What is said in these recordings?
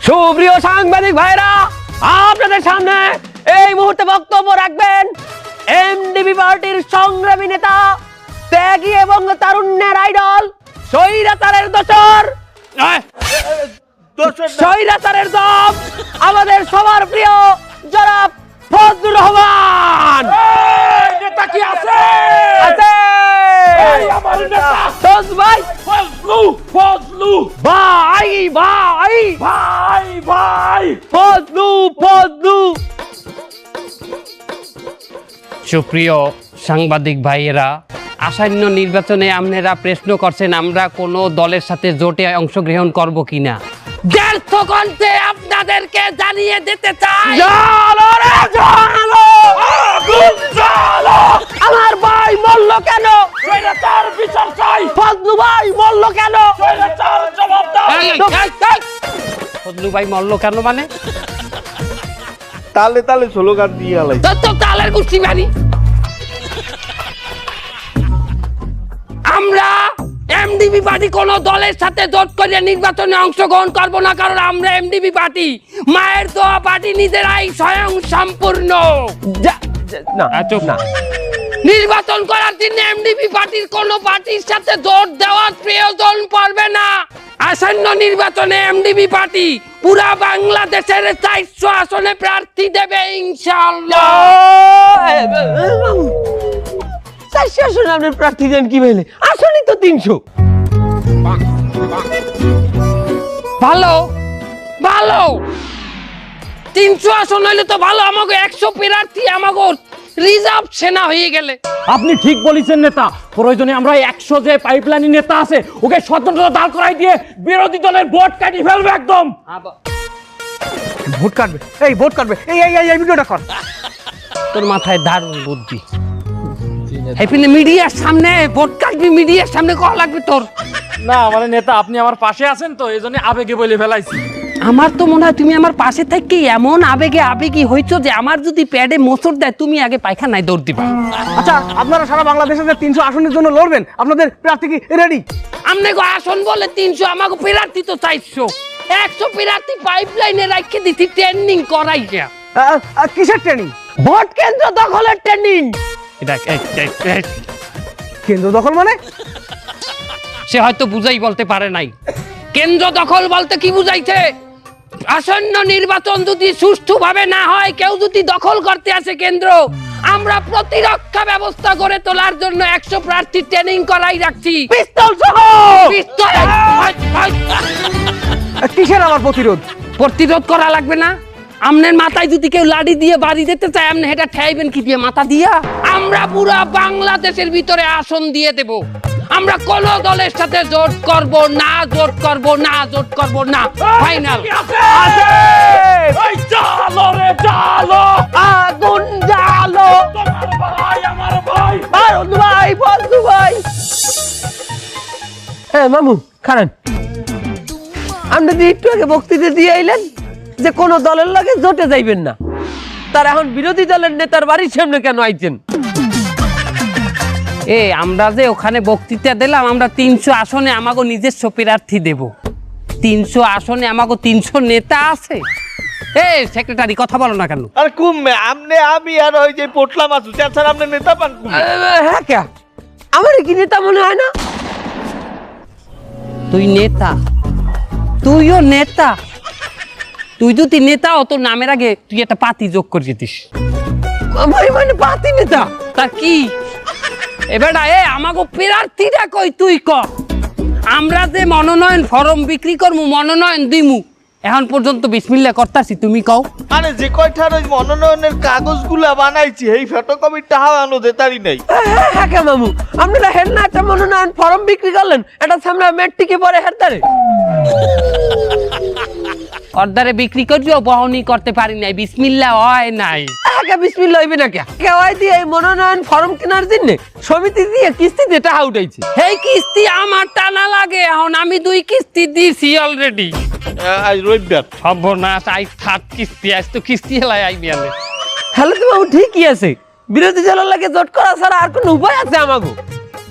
সুপ্রিয় সাংবাদিক ভাইরা, আপনাদের সামনে এই মুহূর্তে বক্তব্য রাখবেন এমডিবি পার্টির সংগ্রামী নেতা, ত্যাগী এবং তারুণ্যের আইডল, স্বৈরাচারের দোসর, স্বৈরাচারের দম, আমাদের সবার প্রিয় জনাব ফজলুর রহমান। নেতা কি আছে? আছে আমার নেতা দোস ভাই, ফজলু ভাই ভাই ভাই ভাই ফজলু ফজলু। সুপ্রিয় সাংবাদিক ভাইয়েরা, আসন্ন নির্বাচনে আপনারা প্রশ্ন করছেন আমরা কোনো দলের সাথে জোটে অংশগ্রহণ করব কিনা। ব্যর্থ কণ্ঠে আপনাদেরকে জানিয়ে দিতে চাই, জালো রে জালো, আগুন জ্বালো। আমার ভাই মরল কেন? স্বৈরাচার বিচার চাই, ফজলু ভাই মরল কেন? স্বৈরাচার জবাব দাও। ফজলু ভাই মরল কেন মানে? তালে তালে স্লোগান দিয়ে আলাই। তোর তো তালের কুস্তি মারি। আমরা এমডিবি পার্টি কোন দলের সাথে জোট করে নির্বাচনে অংশগ্রহণ করব না, কারণ আমরা এমডিবি পার্টি মায়ের দোয়া পার্টি, নিজেরাই স্বয়ং সম্পূর্ণ। না চুপ না, নির্বাচন করার জন্য এমডিবি পার্টির কোন পার্টির সাথে জোট দেওয়ার প্রয়োজন পড়বে না। আসন্ন নির্বাচনে এমডিবি পার্টি পুরা বাংলাদেশের 400 আসনে প্রার্থী দেবে ইনশাআল্লাহ। আসলে আপনি প্রার্থী দেন কি বলে? আসলেই তো 300। ভালো ভালো, 300 আসন হইলে তো ভালো। আমাকে 100 প্রার্থী আমাকে রিজার্ভ সেনা হয়ে গেলে। আপনি ঠিক বলেছেন নেতা, প্রয়োজনে আমরা 100 যে পাইপলাইন নেতা আছে ওকে স্বতন্ত্র দাঁড় করাই দিয়ে বিরোধী দলের ভোট কাটি ফেলবে একদম। ভোট কাটবে, এই ভোট কাটবে, এই এই এই ভিডিওটা কর। তোর মাথায় দারুণ বুদ্ধি। হ্যাপিনে মিডিয়ার সামনে ভোট কাটবি, মিডিয়ার সামনে কল লাগবে তোর। না মানে নেতা, আপনি আমার পাশে আছেন তো এইজন্য আবেগে বলে ফেলাইছি। আমার তো মনে হয় তুমি আমার পাশে থেকে এমন আবেগী হইছো যে আমার যদি প্যাডে মোচড় দেয় তুমি আগে পায়খানায় দৌড় দিবা। আচ্ছা, আপনারা সারা বাংলাদেশে যে 300 আসনের জন্য লড়বেন, আপনাদের প্রার্থী কি রেডি? আমনে গো আসন বলে 300, আমাকে প্রার্থী তো 400। 100 প্রার্থী পাইপলাইনে রাখে দিছি ট্রেনিং করাইয়া। কিসের ট্রেনিং? ভোট কেন্দ্র দখলের ট্রেনিং। এটা কেন্দ্র দখল মানে? সে হয়তো বুঝাই বলতে পারে নাই। কেন্দ্র দখল বলতে কি বুঝাইছে? আসন্ন নির্বাচন যদি সুষ্ঠুভাবে না হয়, কেউ যদি দখল করতে আসে কেন্দ্র, আমরা প্রতিরক্ষা ব্যবস্থা করে তোলার জন্য 100 প্রার্থী ট্রেনিং করাই রাখছি। পিস্তল সহ। পিস্তল। কিসের আবার প্রতিরোধ? প্রতিরোধ করা লাগবে না। আমনের মাথায় যদি কেউ লাঠি দিয়ে বাড়ি দিতে চায়, আপনি এটা ঠেয়াইবেন কি দিয়ে? মাথা দিয়া। আমরা পুরা বাংলাদেশের ভিতরে আসন দিয়ে দেব। আমরা কোন দলের সাথে জোট করব না, জোট করব না, জোট করব না, ফাইনাল। আছে। এই জ্বালো রে জ্বালো, আগুন জ্বালো। তোমার ভাই আমার ভাই। ফজলু ভাই, ফজলু ভাই। হ্যাঁ মামু, খারান। আপনি যে একটু আগে বক্তৃতা দিয়ে আইলেন যে কোন দলের লাগে জোটে যাইবেন না, তার এখন বিরোধী দলের নেতার বাড়ির সামনে কেন আইছেন? আমরা যে ওখানে বক্তৃতা দিলাম, আমরা 300 আসনে আমাকে নিজস্ব প্রার্থী দেব। 300 আসনে আমাকে 300 নেতা আছে। সেক্রেটারি কথা বলো না কেন? আর কুমে আমনে আমি আর ওই যে পোটলা মাছ স্যার আপনি নেতা পান কুমে। হ্যাঁ কে? আমার কি নেতা মনে হয় না? তুই নেতা, তুইও নেতা। তুই যদি নেতা তোর নামের আগে তুই একটা পাতি যোগ করে দিস। মানে পাতি নেতা? তা কি এবার আমাকে প্রার্থীরা কই তুই ক। আমরা যে মনোনয়ন ফরম বিক্রি করবো, মনোনয়ন দিমু, এখন পর্যন্ত বিসমিল্লাহ করতাছি, তুমি কও। আরে যে কয়টার ওই মনোনয়নের কাগজগুলা বানাইছি এই ফটোকপির টাকা আনো দেতারি নাই। হ্যাঁ কে মামু, আপনারা হেন না একটা মনোনয়ন ফর্ম বিক্রি করলেন, এটা সামনে মেট্রিকে পরে হেরতারে অর্ডারে বিক্রি করিও বহনি করতে পারি নাই, বিসমিল্লাহ হয় নাই। আগে বিসমিল্লাহ হইবে না কে? কেওয়াই দিয়ে এই মনোনয়ন ফর্ম কেনার জন্য সমিতি দিয়ে কিস্তিতে টাকা উঠাইছে। এই কিস্তি আমার টানা লাগে, এখন আমি 2 কিস্তি দিছি অলরেডি। আজ রবিবার। সর্বনাশ, আই 3rd কিস্তি, আজ তো কিস্তি হেলাই আইবি আলে। তাহলে তো মামু ঠিকই আছে, বিরোধী দলের লাগে জোট করা ছাড়া আর কোন উপায় আছে আমাগো?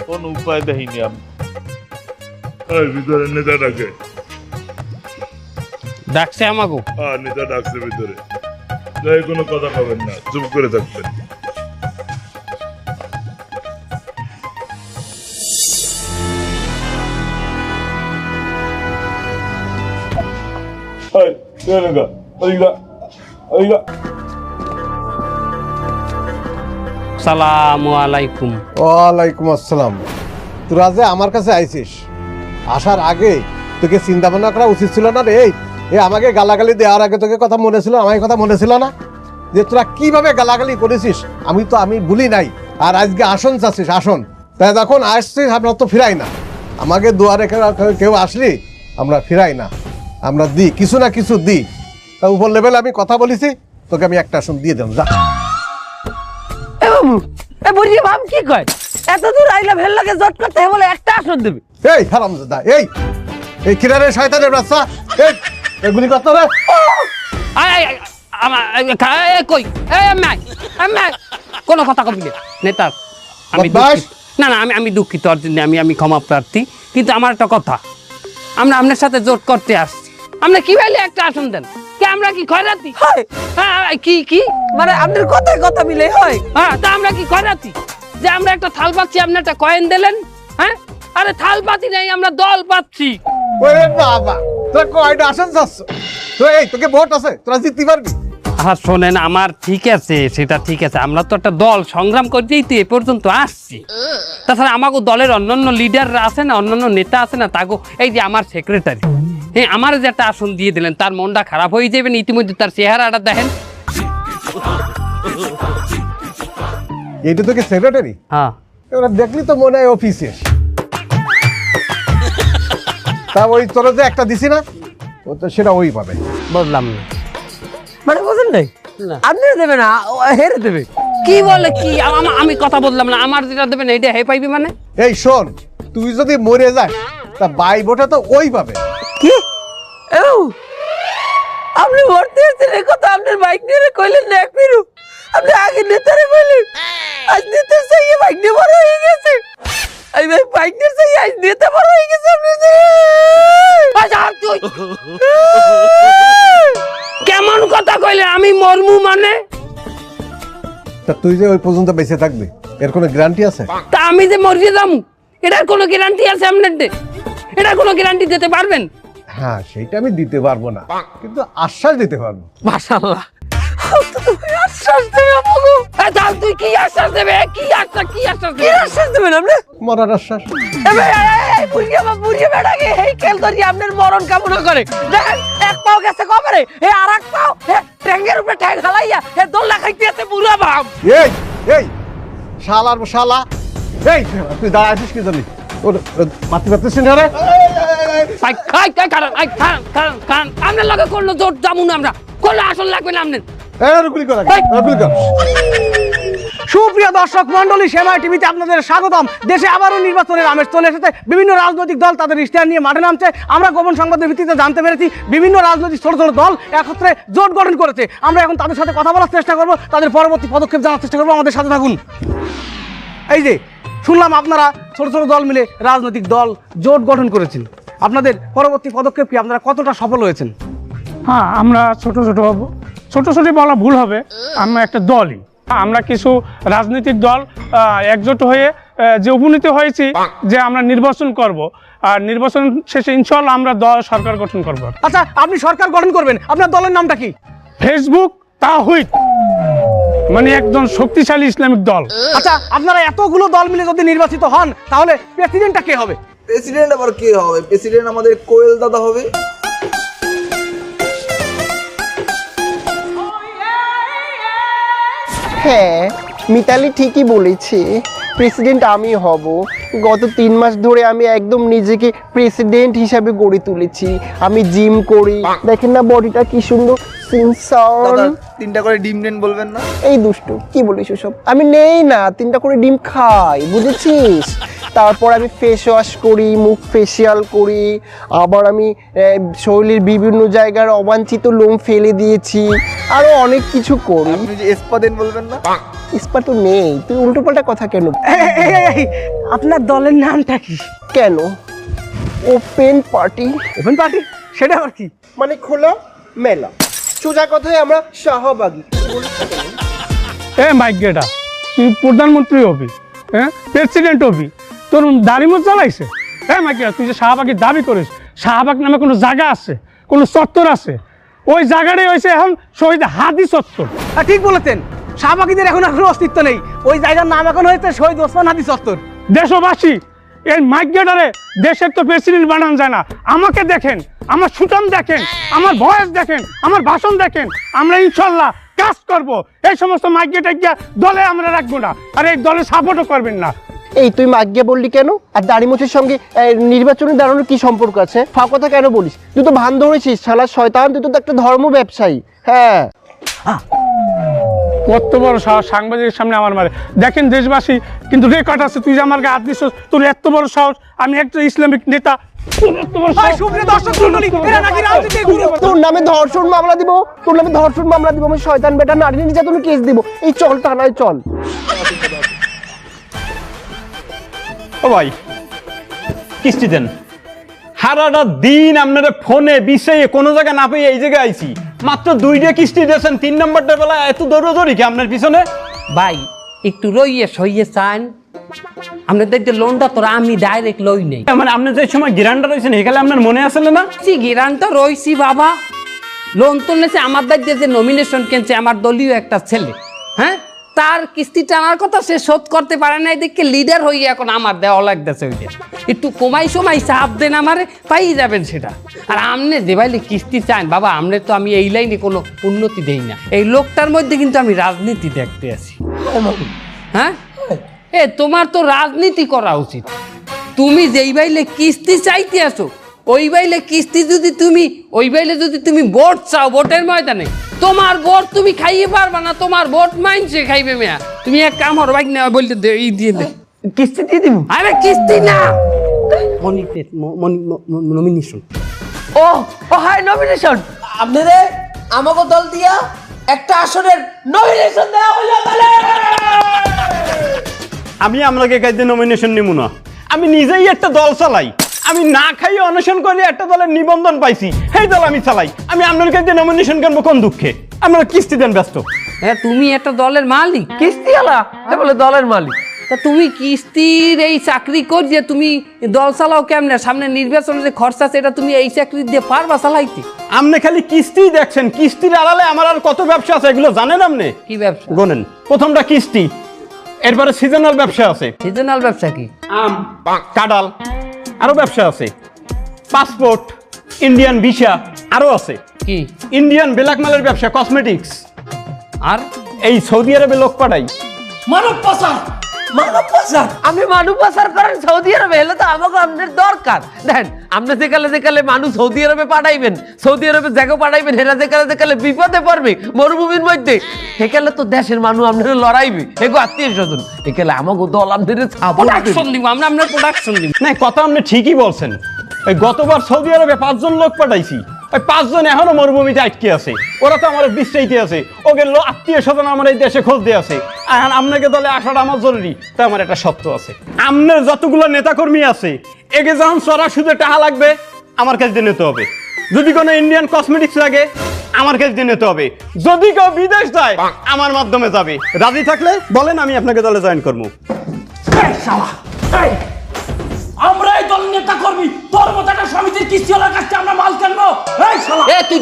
কোন উপায় দেখিনি আমি। ভিতরে নেতাটাকে ডাকছে আমাকে? হ্যাঁ, নেতা ডাকছে ভিতরে। যাই, কোনো কথা পাবেন না, চুপ করে থাকবেন। সালামু আলাইকুম। ওয়ালাইকুম আসসালাম। তোরা যে আমার কাছে আইছিস, আসার আগে তোকে চিন্তা ভাবনা করা উচিত ছিল না রে? এই আমাকে গালাগালি দেওয়ার আগে তোকে কথা মনে ছিল, আমার কথা মনে ছিল না যে তোরা কিভাবে গালাগালি করেছিস? আমি ভুলি নাই। আর আজকে আসন চাচ্ছিস, আসন। তাই যখন আসছিস আমরা তো ফিরাই না, আমাকে দুয়ারে কেউ আসলি আমরা ফিরাই না, আমরা দিই কিছু না কিছু দিই। তা উপর লেভেলে আমি কথা বলেছি, তোকে আমি একটা আসন দিয়ে দিলাম, যা। এ বাবু, এ বুড়িয়ে ভাব কি কয়? এত দূর আইলা ভেল লাগে জট করতে বলে একটা আসন দেবে। এই হারামজাদা, এই কিরারে শয়তানের বাচ্চা, এগুলি কত রে? কই কোনো কথা কবি না নেতা। আমি না না আমি দুঃখিত, আমি ক্ষমা প্রার্থী। কিন্তু আমার একটা কথা, আমরা আপনার সাথে জোট করতে আসছি। আমরা কি ভাইলে একটা আসন দেন? কি আমরা কি খয়রাতি? হ্যাঁ, কি মানে আপনার কথায় কথা মিলে হয়। হ্যাঁ, তা আমরা কি খয়রাতি যে আমরা একটা থাল পাচ্ছি, আপনি একটা কয়েন দিলেন? হ্যাঁ, আরে থাল পাতি নেই, আমরা দল পাচ্ছি। ওরে বাবা, তোরা কয়টা আসন চাচ্ছ? তোকে ভোট আছে, তোরা জিততে পারবি? হ্যাঁ শোনেন, আমার ঠিক আছে, সেটা ঠিক আছে। আমরা তো একটা দল সংগ্রাম করতেই তো এ পর্যন্ত আসছি। তাছাড়া আমাকে দলের অন্যান্য লিডাররা আছে না, অন্যান্য নেতা আছে না, তাকে এই যে আমার সেক্রেটারি, হ্যাঁ আমার যে একটা আসন দিয়ে দিলেন, তার মনটা খারাপ হয়ে যাবেন। ইতিমধ্যে তার চেহারাটা দেখেন। এইটা তোকে সেক্রেটারি? হ্যাঁ, ওরা দেখলি তো মনে হয় অফিসে। তা ওই তোরা যে একটা দিছি না, ও তো সেটা ওই পাবে। বললাম না মানে বুঝেন নাই, আপনি দেবে না, হেরে দেবে। কি বলে কি? আমি কথা বললাম না, আমার যেটা দেবেন এইটা হে পাইবি মানে? এই শোন, তুই যদি মরে যায় তা বাই ভোটে তো ওই পাবে। কি আপনি ভর্তি হয়েছেন? এই কথা আপনার বাইক নিয়ে কইলেন না? এক ফিরু আপনি আগে নেতারে বললেন, আজ নেতা চাইয়ে বাইক নিয়ে বড় হয়ে গেছে। এই ভাই বাইক নিয়ে চাইয়ে আজ নেতা বড় হয়ে গেছে। কেমন কথা কইলে? আমি মরমু মানে? তা তুই যে ওই পর্যন্ত বেঁচে থাকবি এর কোনো গ্যারান্টি আছে? তা আমি যে মরিয়ে যাবো এটার কোনো গ্যারান্টি আছে আপনার? এটার কোনো গ্যারান্টি দিতে পারবেন? হ্যাঁ, সেইটা আমি দিতে পারবো না, কিন্তু আশ্বাস দিতে পারবো। মাশাআল্লাহ, আশ্বাস দেবে আমাকে? তাহলে তুই কি আশ্বাস দেবে? কি আশ্বাস দেবেন আপনি? মরার আশ্বাস। বুড়িয়ে বেড়াকে এই খেল করি আপনার মরণ কামনা করে। দেখেন এক পাও গেছে কবরে, আর এক পাও ট্যাঙ্গের উপরে ঠ্যাং হালাইয়া দোল্লা খাইতে আছে বুড়া বাপ। এই শালার শালা, এই তুই দাঁড়া আছিস কি জানি? ওর মাতি পারতেছিস না রে? আপনার লাগে করলো জোট যাবো না, আমরা করলে আসল লাগবে না আপনার। গুলি কর, গুলি কর। সুপ্রিয় দর্শক মন্ডলী, সেমাই টিভিতে আপনাদের স্বাগতম। দেশে আবারও নির্বাচনের আমেজ চলে এসেছে। বিভিন্ন রাজনৈতিক দল তাদের ইশতেহার নিয়ে মাঠে নামছে। আমরা গোপন সংবাদের ভিত্তিতে জানতে পেরেছি বিভিন্ন রাজনৈতিক ছোট ছোট দল একত্রে জোট গঠন করেছে। আমরা এখন তাদের সাথে কথা বলার চেষ্টা করব, তাদের পরবর্তী পদক্ষেপ জানার চেষ্টা করবো। আমাদের সাথে থাকুন। এই যে শুনলাম আপনারা ছোট ছোট দল মিলে রাজনৈতিক দল জোট গঠন করেছেন, আপনাদের পরবর্তী পদক্ষেপ কি? আপনারা কতটা সফল হয়েছেন? হ্যাঁ, আমরা ছোট ছোট বলা ভুল হবে, আমরা একটা দলই। আমরা কিছু রাজনৈতিক দল একজোট হয়ে যে উপনীত হয়েছি যে আমরা নির্বাচন করব, আর নির্বাচন শেষে ইনশাআল্লাহ আমরা দল সরকার গঠন করব। আচ্ছা, আপনি সরকার গঠন করবেন, আপনার দলের নামটা কি? ফেসবুক তাওহীদ, মানে একজন শক্তিশালী ইসলামিক দল। আচ্ছা, আপনারা এতগুলো দল মিলে যদি নির্বাচিত হন তাহলে প্রেসিডেন্টটা কে হবে? প্রেসিডেন্ট আবার কে হবে? প্রেসিডেন্ট আমাদের কোয়েল দাদা হবে। হ্যাঁ, মিতালি ঠিকই বলেছে, প্রেসিডেন্ট আমি হব। গত 3 মাস ধরে আমি একদম নিজেকে প্রেসিডেন্ট হিসাবে গড়ে তুলেছি। আমি জিম করি, দেখেন না বডিটা কি সুন্দর। দাদা 3টা করে ডিম নেন বলবেন না? এই দুষ্টু, কি বলিস সব? আমি নেই না, 3টা করে ডিম খাই, বুঝেছিস? তারপর আমি ফেস ওয়াশ করি, মুখ ফেসিয়াল করি, আবার আমি শরীরের বিভিন্ন জায়গার অবাঞ্ছিত লোম ফেলে দিয়েছি, আরো অনেক কিছু করি। আপনি যে স্পা দেন বলবেন না? স্পা তো নেই, তুই উল্টোপাল্টা কথা কেন? আপনার দলের নামটা কি? কেন? Open party. Open party? সেটা আবার কি? মানে খোলা মেলা, সোজা কথায় আমরা শাহবাগী। এ মাইগ্রেটা, তুই প্রধানমন্ত্রী হবি, হ্যাঁ প্রেসিডেন্ট হবি, তোর দাড়িমুখ জ্বালাইছে। হ্যাঁ মাইগ্রেটা, তুই যে শাহবাগের দাবি করিস, শাহবাগ নামে কোনো জায়গা আছে, কোনো চত্বর আছে? ওই জায়গাটাই হয়েছে এখন শহীদ হাদি চত্বর। ঠিক বলেছেন, শাহবাগীদের এখন আর কোনো অস্তিত্ব নেই। ওই জায়গার নাম এখন হয়েছে শহীদ ওসমান হাদি চত্বর। দেশবাসী, এই মাইগ্রেটারে দেশের তো প্রেসিডেন্ট বানানো যায় না। আমাকে দেখেন, আমার সুঠাম দেখেন, আমার ভয়েস দেখেন, আমার ভাষণ দেখেন। আমরা ইনশাল্লাহ কাজ করব। এই সমস্ত মাইগ্রেটার দলে আমরা রাখবো না, আর এই দলে সাপোর্টও করবেন না। এই তুই মাগ্যা বললি কেন? আর দাড়িমুছের সঙ্গে নির্বাচনে দাঁড়ানোর কি সম্পর্ক আছে? ফাও কথা কেন বলিস? তুই তো ভান ধরেছিস শালা শয়তান, তুই তো একটা ধর্ম ব্যবসায়ী। হ্যাঁ, কত বড় সাহস সাংবাদিকের সামনে আমার মারে। দেখেন দেশবাসী, কিন্তু রেকর্ড আছে, তুই যে আমার গায়ে হাত দিস, তোর এত বড় সাহস। আমি একটা ইসলামিক নেতা, তোর এত বড় সাহস। সুপ্রিয় দর্শক মণ্ডলী, এরা নাকি রাজনীতির গুরু। তোর নামে ধর্ষণ মামলা দিব, তোর নামে ধর্ষণ মামলা দিব, আমি শয়তান বেটা নারী নির্যাতনের কেস দিব। এই চল থানায় চল। ও ভাই, কিস্তি দেন। সারাটা দিন আপনারা ফোনে বিষয়ে কোনো জায়গায় না পেয়ে এই জায়গায় আইছি। মাত্র 2টা কিস্তি দিয়েছেন, 3 নম্বরটার বেলা এত দৌড়াদৌড়ি কি আপনার পিছনে? ভাই একটু রইয়ে সইয়ে চান, আমরা দেখতে লোনটা তোরা আমি ডাইরেক্ট লই নেই। মানে আপনি যে সময় গিরান্ডা রয়েছেন এখানে আপনার মনে আসলে না? গিরান তো রইছি বাবা, লোন তুলনেছে আমার দায়িত্বে যে নমিনেশন কিনছে আমার দলীয় একটা ছেলে, হ্যাঁ তার কিস্তি টানার কথা সে শোধ করতে পারে না, দেখে লিডার হয়ে এখন আমার দেওয়া লাগতেছে। ওইটা একটু কমাই সময় চাপ দেন আমারে, পাই যাবেন সেটা। আর আমনে যে ভাইলে কিস্তি চান বাবা, আমনে তো আমি এই লাইনে কোনো উন্নতি দেই না। এই লোকটার মধ্যে কিন্তু আমি রাজনীতি দেখতে আছি। হ্যাঁ এ তোমার তো রাজনীতি করা উচিত। তুমি যেই বাইলে কিস্তি চাইতে আসো, ওই বাইলে কিস্তি যদি তুমি ওই বাইলে যদি তুমি ভোট চাও, ভোটের ময়দানে তোমার ভোট তুমি খাইয়ে পারবা না, তোমার ভোট মাইনছে খাইবে মেয়া। তুমি এক কাম হর বাইক নেওয়া বলতে এই দিয়ে দে, কিস্তি দিয়ে দিব। আরে কিস্তি না, নমিনেশন। ও ও হাই নমিনেশন। আপনাদের আমাকে দল দিয়া একটা আসনের নমিনেশন দেওয়া হলো। তাহলে আমি আপনাকে কাজে নমিনেশন নিব না। আমি নিজেই একটা দল চালাই, আমি না খাইয়ে অনশন করে একটা দলের নিবন্ধন পাইছি, সেই দল আমি চালাই। আমি আপনার কাছে নমিনেশন করবো কোন দুঃখে? আপনারা কিস্তি দেন ব্যস্ত। হ্যাঁ তুমি একটা দলের মালিক, কিস্তি আলা বলে দলের মালিক। তা তুমি কিস্তির এই চাকরি করিয়ে তুমি দল চালাও কেমনে? সামনে নির্বাচনের যে খরচা আছে এটা তুমি এই চাকরি দিয়ে পারবা চালাইতে? আপনি খালি কিস্তি দেখছেন, কিস্তির আড়ালে আমার আর কত ব্যবসা আছে এগুলো জানেন আপনি? কি ব্যবসা? গোনেন। প্রথমটা কিস্তি, এরপরে সিজনাল ব্যবসা আছে। সিজনাল ব্যবসা কি? আম, কাঁঠাল, আরো ব্যবসা আছে। পাসপোর্ট, ইন্ডিয়ান ভিসা, আরো আছে। কি? ইন্ডিয়ান ব্ল্যাক মালের ব্যবসা, কসমেটিক্স। আর এই সৌদি আরবে লোক পাঠাই। মানব পাচার, মানব পাচার। আপনি মানুষ পাচার করেন সৌদি আরবে, হলে তো আমাকে আপনার দরকার। দেখেন আপনি যেকালে যেকালে মানুষ সৌদি আরবে পাঠাইবেন, সৌদি আরবে জায়গা পাঠাইবেন, হেরা যেকালে যেকালে বিপদে পড়বে মরুভূমির মধ্যে, সেকালে তো দেশের মানুষ আপনারা লড়াইবে, এগো আত্মীয় স্বজন, একালে আমাকে দল আপনাদের প্রোডাকশন দিব, আমরা আপনার প্রোডাকশন দিব। না, কথা আপনি ঠিকই বলছেন। এই গতবার সৌদি আরবে 5 জন লোক পাঠাইছি, ওই 5 জন এখনো মরুভূমিতে আটকে আছে। ওরা তো আমার বিশ্রাইতে আছে, ওকে আত্মীয় স্বজন আমার এই দেশে খোঁজ দিয়ে আছে। এখন আপনাকে দলে আসাটা আমার জরুরি, তা আমার একটা শর্ত আছে। আপনার যতগুলো নেতাকর্মী আছে, এগে যখন চড়া সুদে টাকা লাগবে আমার কাছে দিয়ে নিতে হবে। যদি কোনো ইন্ডিয়ান কসমেটিক্স লাগে আমার কাছে দিয়ে নিতে হবে। যদি কেউ বিদেশ যায় আমার মাধ্যমে যাবে। রাজি থাকলে বলেন, আমি আপনাকে দলে জয়েন করবো। আমরা এই দল নেতা কর্মী, তোর মতো একটা সমিতির কিস্তিওয়ালার কাছে আমরা মাল কিনবো? এই শালা, এ তুই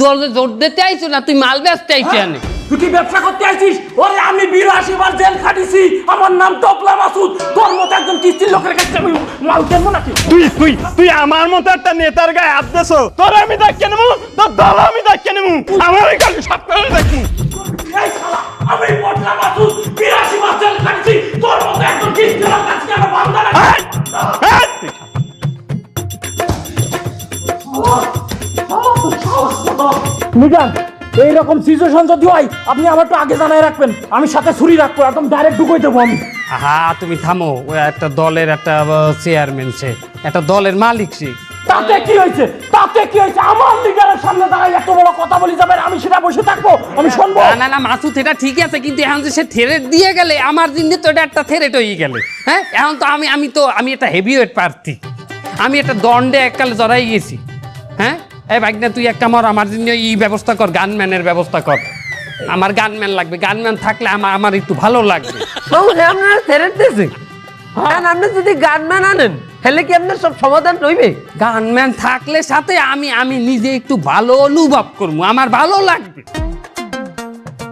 দল জোর দিতে আইছো না, তুই মাল বেচতে আইছো এনে? তুই কি ব্যবসা করতে আইছিস? ওরে আমি 82 বার জেল খাটিছি, আমার নাম টপলা মাসুদ। তোর মতো একজন কিস্তির লোকের কাছে আমি মাল কিনবো নাকি? তুই আমার মতো একটা নেতার গায়ে হাত দেছো, তোর আমি দেখে নেবো, তোর দল আমি দেখে নেবো, আমার কাছে সব করে দেখবো। এই শালা, আমি টপলা মাসুদ 82 বার জেল খাটিছি, তোর মতো একজন কিস্তিওয়ালার কাছে আমরা বান্দা নাকি? মিজান, এইরকম সিচুয়েশন যদি হয় আপনি আমার তো আগে জানাই রাখবেন, আমি সাথে ছুরি রাখবো, একদম ডাইরেক্ট ঢুকাই দেবো আমি। হা তুমি থামো, ও একটা দলের একটা চেয়ারম্যান, সে একটা দলের মালিক। সে তাতে কি হয়েছে? তাতে কি হয়েছে? আমার লিডারের সামনে দাঁড়াই এত বড় কথা বলি যাবেন, আমি সেটা বসে থাকবো? আমি শুনবো? না না মাসুদ, এটা ঠিক আছে, কিন্তু এখন যে সে থ্রেট দিয়ে গেলে আমার দিন তো এটা একটা থ্রেট হয়ে গেলে। হ্যাঁ এখন তো আমি একটা হেভিওয়েট প্রার্থী, আমি একটা দণ্ডে এককালে জড়াই গেছি। হ্যাঁ এই ভাগনা তুই একটা আমার জন্য ব্যবস্থা কর, গানম্যানের ব্যবস্থা কর। আমার গানম্যান লাগবে, গানম্যান থাকলে আমার একটু ভালো লাগবে। মামু আপনারা ফেরত দিয়েছে, আর আপনি যদি গানম্যান আনেন তাহলে কি আপনার সব সমাধান হইবে? গানম্যান থাকলে সাথে আমি নিজে একটু ভালো অনুভব করবো, আমার ভালো লাগবে,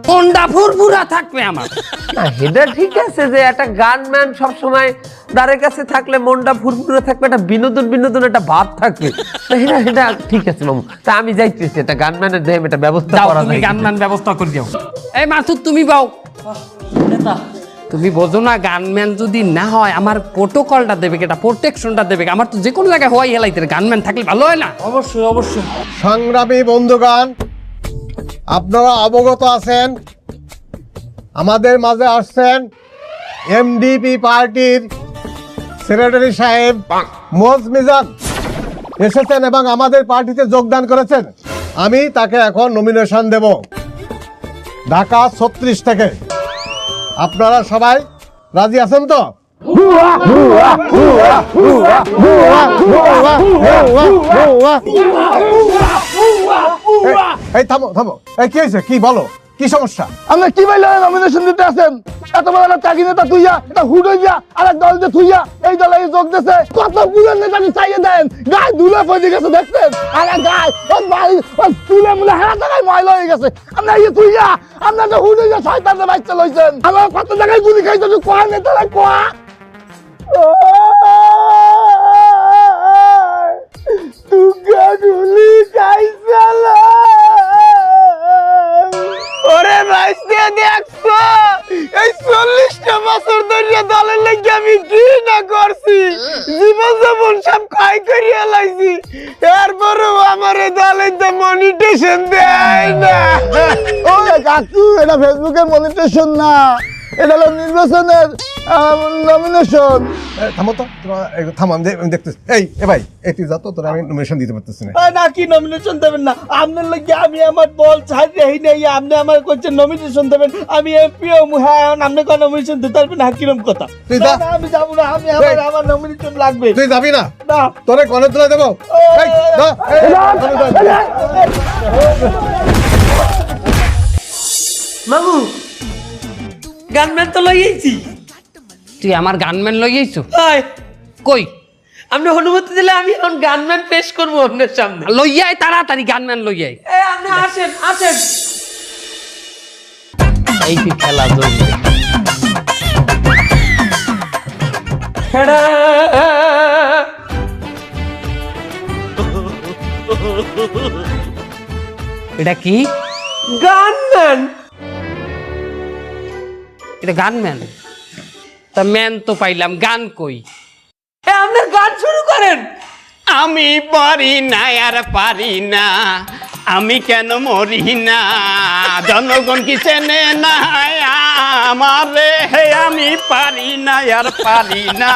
মনটা ফুরফুরা থাকবে আমার। না এটা ঠিক আছে যে একটা গানম্যান সব সময় দাঁড়ের কাছে থাকলে মনটা ফুরফুরে থাকবে, একটা বিনোদন একটা ভাব থাকবে। এটা ঠিক আছে মামু, তা আমি যাইতেছি একটা গানম্যানের দেহ এটা ব্যবস্থা করা তুমি যায়। গানম্যান ব্যবস্থা করে দাও। এই মাসুদ তুমি বাও, তুমি বোঝো না গানম্যান যদি না হয় আমার প্রোটোকলটা দেবে, এটা প্রোটেকশনটা দেবে, আমার তো যে কোনো জায়গায় হওয়াই হেলাইতে গানম্যান থাকলে ভালো হয় না? অবশ্যই অবশ্যই। সংগ্রামী বন্ধুগণ, আপনারা অবগত আছেন আমাদের মাঝে আসছেন এমডিপি পার্টির সেক্রেটারি সাহেব মোজ মিজান এসেছেন এবং আমাদের পার্টিতে যোগদান করেছেন। আমি তাকে এখন নমিনেশন দেব ঢাকা 36 থেকে। আপনারা সবাই রাজি আছেন তো? এই থামো থামো, এই কি হয়েছে, কি বলো, কি সমস্যা? আমরা কি বাইলে নমিনেশন দিতে আছেন? এত বড় একটা ত্যাগী নেতা তুইয়া, এটা হুড হইয়া আর এক দলতে থুইয়া এই দলে যোগ দিছে। কত পুরান নেতাকে চাইয়ে দেন, গায়ে ধুলে পড়ে গেছে দেখছেন, আর গায়ে ওর ভাই ওর চুলে মুলে হেরা জায়গায় ময়লা হয়ে গেছে। আমরা এই থুইয়া আমরা তো হুড হইয়া শয়তানের বাচ্চা লইছেন। আমরা কত জায়গায় গুলি খাইছে, তুই কোয়া নেতারা কোয়া। তুগা গুলি খাইছালা ওরে ভাইস্তে দেখছো, এই 40টা বছর ধরে দলের লাগি আমি কি না করছি, জীবন যাপন সব খাই করিয়া লাইছি, এরপরেও আমার দলের তো মনিটেশন দেয় না। ওই কাকু, এটা ফেসবুকের মনিটেশন না, এটা হলো নির্বাচনের নমিনেশন। থামো তো, থামো, আমি দেখতেছি। এই ভাই, এই তুই যা তো, তোরা আমি নমিনেশন দিতে পারতেছি না। না কি নমিনেশন দেবেন না? আপনার লাগি আমি আমার দল ছাড়ি নেই, আপনি আমার করছেন নমিনেশন দেবেন, আমি এমপি হ্যাঁ, আপনি কোন নমিনেশন দিতে পারবেন না? কিরম কথা? তুই যা। না, আমি যাবো না, আমি আমার নমিনেশন লাগবে। তুই যাবি না? না তোরে কলেজ তুলে দেবো। এই, যা, মামু গানম্যান তো লইয়েছি। তুই আমার গানম্যান লই আইছো? হাই কই? আপনি অনুমতি দিলে আমি এখন গানম্যান পেশ করবো আপনার সামনে। লইয়াই তাড়াতাড়ি গানম্যান লইয়াই। এই আপনি আসেন আসেন। এই কি খেলা চলছে? এটা কি? গানম্যান। এটা গানম্যান? তা ম্যান তো পাইলাম, গান কই? আপনার গান শুরু করেন। আমি পারি না আর পারি না, আমি কেন মরি না, জনগণ কি চেনে না আমারে, হে আমি পারি না আর পারি না।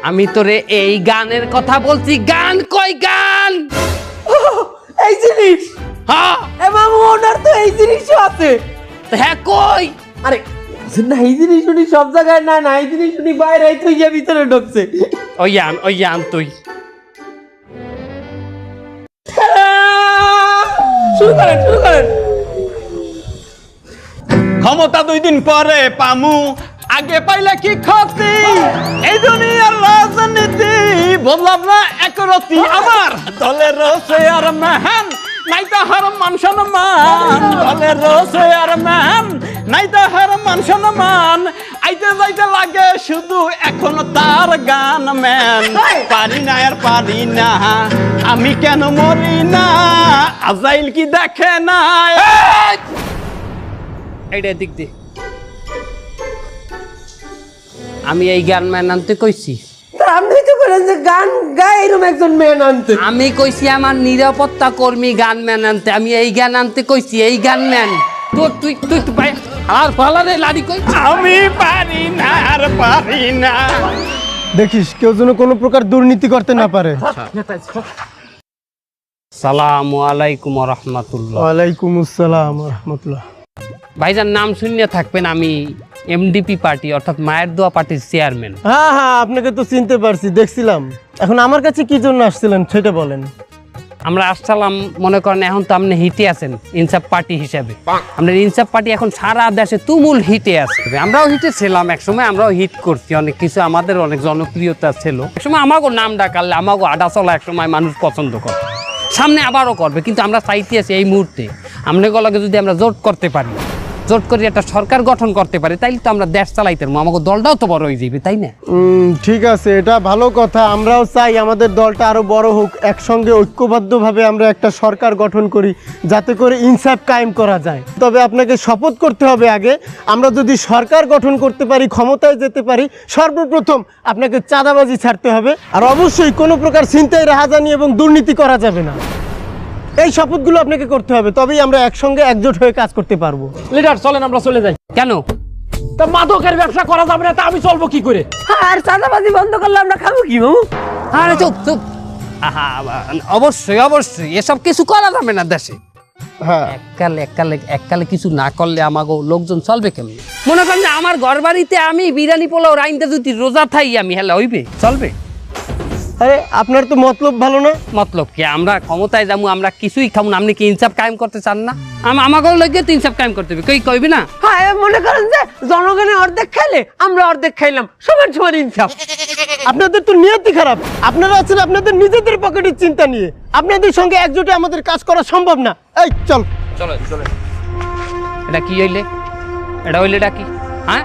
আমি তোরে এই গানের কথা বলছি, গান কই গান? এই জিনিস, হ্যাঁ মামু ওনার তো এই জিনিসও আছে। হ্যাঁ কই? আরে না, এই জিনিস উনি সব জায়গায় না, এই জিনিস উনি বাইরে থইয়া ভিতরে ঢুকছে। ওই আন তুই। শুরু করেন শুরু করেন। ক্ষমতা 2 দিন পরে পামু, আগে পাইলে কি ক্ষতি, এই দুনিয়ার রাজনীতি বললাম না একরতি, আমার দলের রসে আর মেহান নাই তাহার মান সম্মান, দলের রসে আর মেহান নাই তাহার মান সম্মান, আইতে যাইতে লাগে শুধু এখন তার গান ম্যান, পারি না আর পারি না, আমি কেন মরি না, আজাইল কি দেখে না। এইটা দিক দে। আমি এই গান ম্যান আনতে কইছি? আপনি তো বলেন যে গান গায় এরকম একজন ম্যান আনতে। আমি কইছি আমার নিরাপত্তা কর্মী গান ম্যান আনতে, আমি এই গান আনতে কইছি, এই গান ম্যান। তো তুই তুই ভাই আর ফালারে লাড়ি কই? আমি পারি না আর পারি না। দেখিস কেউ যেন কোনো প্রকার দুর্নীতি করতে না পারে। সালামু আলাইকুম ওয়া রাহমাতুল্লাহ। ওয়ালাইকুম আসসালাম ওয়া রাহমাতুল্লাহ। ভাইজান নাম শুনিয়ে থাকবেন, আমি এমডিপি পার্টি অর্থাৎ মায়ের দোয়া পার্টির চেয়ারম্যান। হ্যাঁ হ্যাঁ, আপনাকে তো চিনতে পারছি, দেখছিলাম। এখন আমার কাছে কি জন্য আসছিলেন সেটা বলেন। আমরা আসছিলাম, মনে করেন এখন তো আপনি হিটে আছেন ইনসাফ পার্টি হিসাবে। আমাদের ইনসাফ পার্টি এখন সারা দেশে তুমুল হিটে আছে। আমরাও হিটে ছিলাম একসময়, আমরাও হিট করছি অনেক কিছু, আমাদের অনেক জনপ্রিয়তা ছিল একসময়। আমাকেও নাম ডাকালে আমাকেও আডা চলা একসময় মানুষ পছন্দ করে, সামনে আবারও করবে। কিন্তু আমরা চাইতে আছি এই মুহূর্তে আপনাকে যদি আমরা জোট করতে পারি, জোট করে একটা সরকার গঠন করতে পারি, তাইলে তো আমরা দেশ চালাইতে পারবো, আমাকে দলটাও তো বড় হয়ে যাবে, তাই না? ঠিক আছে, এটা ভালো কথা। আমরাও চাই আমাদের দলটা আরো বড় হোক, একসঙ্গে ঐক্যবদ্ধভাবে আমরা একটা সরকার গঠন করি, যাতে করে ইনসাফ কায়েম করা যায়। তবে আপনাকে শপথ করতে হবে আগে, আমরা যদি সরকার গঠন করতে পারি, ক্ষমতায় যেতে পারি, সর্বপ্রথম আপনাকে চাঁদাবাজি ছাড়তে হবে, আর অবশ্যই কোনো প্রকার ছিনতাই, রাহাজানি এবং দুর্নীতি করা যাবে না। এই শপথগুলো আপনাকে করতে হবে, তবেই আমরা একসঙ্গে একজোট হয়ে কাজ করতে পারবো। লিডার চলেন আমরা চলে যাই। কেন? তা মাদকের ব্যবসা করা যাবে না, তা আমি চলবো কি করে? আর চাঁদাবাজি বন্ধ করলে আমরা খাবো কি মামু? আরে চুপ চুপ। আহা, অবশ্যই অবশ্যই এসব কিছু করা যাবে না দেশে। হ্যাঁ, এককালে কিছু না করলে আমাকে লোকজন চলবে কেমন? মনে করেন যে আমার ঘর বাড়িতে আমি বিরিয়ানি পোলাও রাইন্দে যদি রোজা থাই আমি, হেলা হইবে? চলবে? আরে আপনার তো মতলব ভালো না। মতলব কি? আমরা ক্ষমতায় যাবো, আমরা কিছুই খাবো না। আপনি কি ইনসাফ কায়েম করতে চান না? আমাকেও লগে তো ইনসাফ কায়েম করতে হবে, কইবি না? হ্যাঁ, মনে করেন যে জনগণের অর্ধেক খাইলে আমরা অর্ধেক খাইলাম, সমান সমান ইনসাফ। আপনাদের তো নিয়তি খারাপ। আপনারা আছেন আপনাদের নিজেদের পকেটের চিন্তা নিয়ে। আপনাদের সঙ্গে একজোটে আমাদের কাজ করা সম্ভব না। এই চল। চলো চলো। এটা কি হইলে? এটা হইলে এটা কি? হ্যাঁ,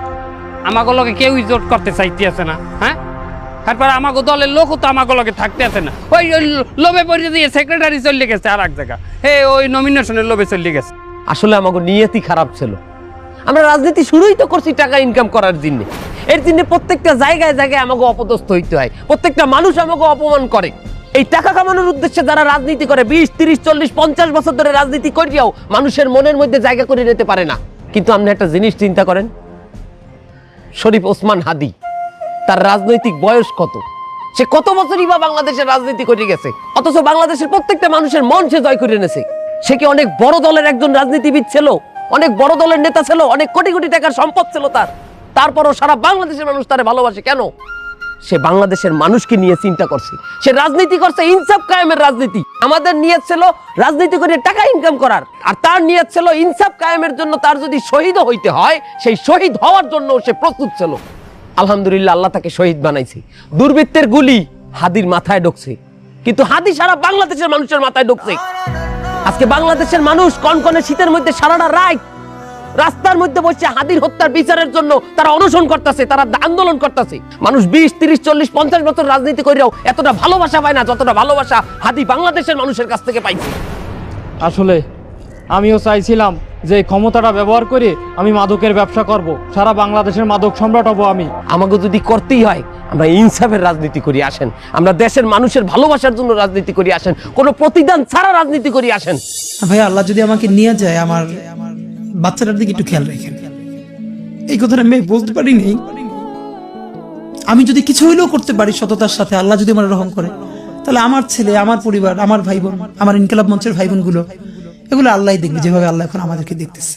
আমাকে লগে কেউই জোট করতে চাইতে আছে না। হ্যাঁ, তারপর আমাকে দলের লোকও তো আমাকে লগে থাকতে আছে না। ওই লোভে পড়ে দিয়ে সেক্রেটারি চলে গেছে আর এক জায়গা, ওই নমিনেশনের লোভে চলে গেছে। আসলে আমাকে নিয়তি খারাপ ছিল। আমরা রাজনীতি শুরুই তো করছি টাকা ইনকাম করার জন্য। এর জন্য প্রত্যেকটা জায়গায় জায়গায় আমাকে অপদস্থ হইতে হয়, প্রত্যেকটা মানুষ আমাকে অপমান করে। এই টাকা কামানোর উদ্দেশ্যে যারা রাজনীতি করে 20, 30, 40, 50 বছর ধরে রাজনীতি করিয়াও মানুষের মনের মধ্যে জায়গা করে নিতে পারে না। কিন্তু আপনি একটা জিনিস চিন্তা করেন, শরীফ ওসমান হাদি, তার রাজনৈতিক বয়স কত? সে কত বছরই বা বাংলাদেশের রাজনীতি করে গেছে, অথচ বাংলাদেশের প্রত্যেকটা মানুষের মন সে জয় করে এনেছে। সে কি অনেক বড় দলের একজন রাজনীতিবিদ ছিল, অনেক বড় দলের নেতা ছিল, অনেক কোটি কোটি টাকার সম্পদ ছিল তার, তারপরও সারা বাংলাদেশের মানুষ তারে ভালোবাসে কেন? সে বাংলাদেশের মানুষকে নিয়ে চিন্তা করছে, সে রাজনীতি করছে ইনসাফ কায়েমের রাজনীতি। আমাদের নিয়ত ছিল রাজনীতি করে টাকা ইনকাম করার, আর তার নিয়ত ছিল ইনসাফ কায়েমের জন্য তার যদি শহীদও হইতে হয়, সেই শহীদ হওয়ার জন্য সে প্রস্তুত ছিল। আলহামদুলিল্লাহ, আল্লাহ তাকে শহীদ বানাইছে। দুর্বৃত্তের গুলি হাদির মাথায় ঢুকছে, কিন্তু হাদি সারা বাংলাদেশের মানুষের মাথায় ঢুকছে। আজকে বাংলাদেশের মানুষ কনকনে শীতের মধ্যে সারাটা রাত রাস্তার মধ্যে বসে হাদির হত্যার বিচারের জন্য তারা অনশন করতেছে, তারা আন্দোলন করতেছে। মানুষ 20, 30, 40, 50 বছর রাজনীতি করেও এতটা ভালোবাসা পায় না যতটা ভালোবাসা হাদি বাংলাদেশের মানুষের কাছ থেকে পাইছে। আসলে আমিও চাইছিলাম যে ক্ষমতাটা ব্যবহার করে আমি মাদকের ব্যবসা করব, সারা বাংলাদেশের মাদক সম্রাট হব আমি। আমাকে যদি করতেই হয় আমরা ইনসাফের রাজনীতি করি আসেন, আমরা দেশের মানুষের ভালোবাসার জন্য রাজনীতি করি আসেন, কোনো প্রতিদান ছাড়া রাজনীতি করি আসেন। ভাই, আল্লাহ যদি আমাকে নিয়ে যায়, আমার বাচ্চাটার দিকে একটু খেয়াল রাখেন। এই কথাটা আমি বলতে পারিনি। আমি যদি কিছু হইলেও করতে পারি সততার সাথে, আল্লাহ যদি আমার রহম করে, তাহলে আমার ছেলে, আমার পরিবার, আমার ভাই বোন, আমার ইনকিলাব মঞ্চের ভাই বোন গুলো, এগুলো আল্লাহ দেখবে যেভাবে আল্লাহ এখন আমাদেরকে দেখতেছে।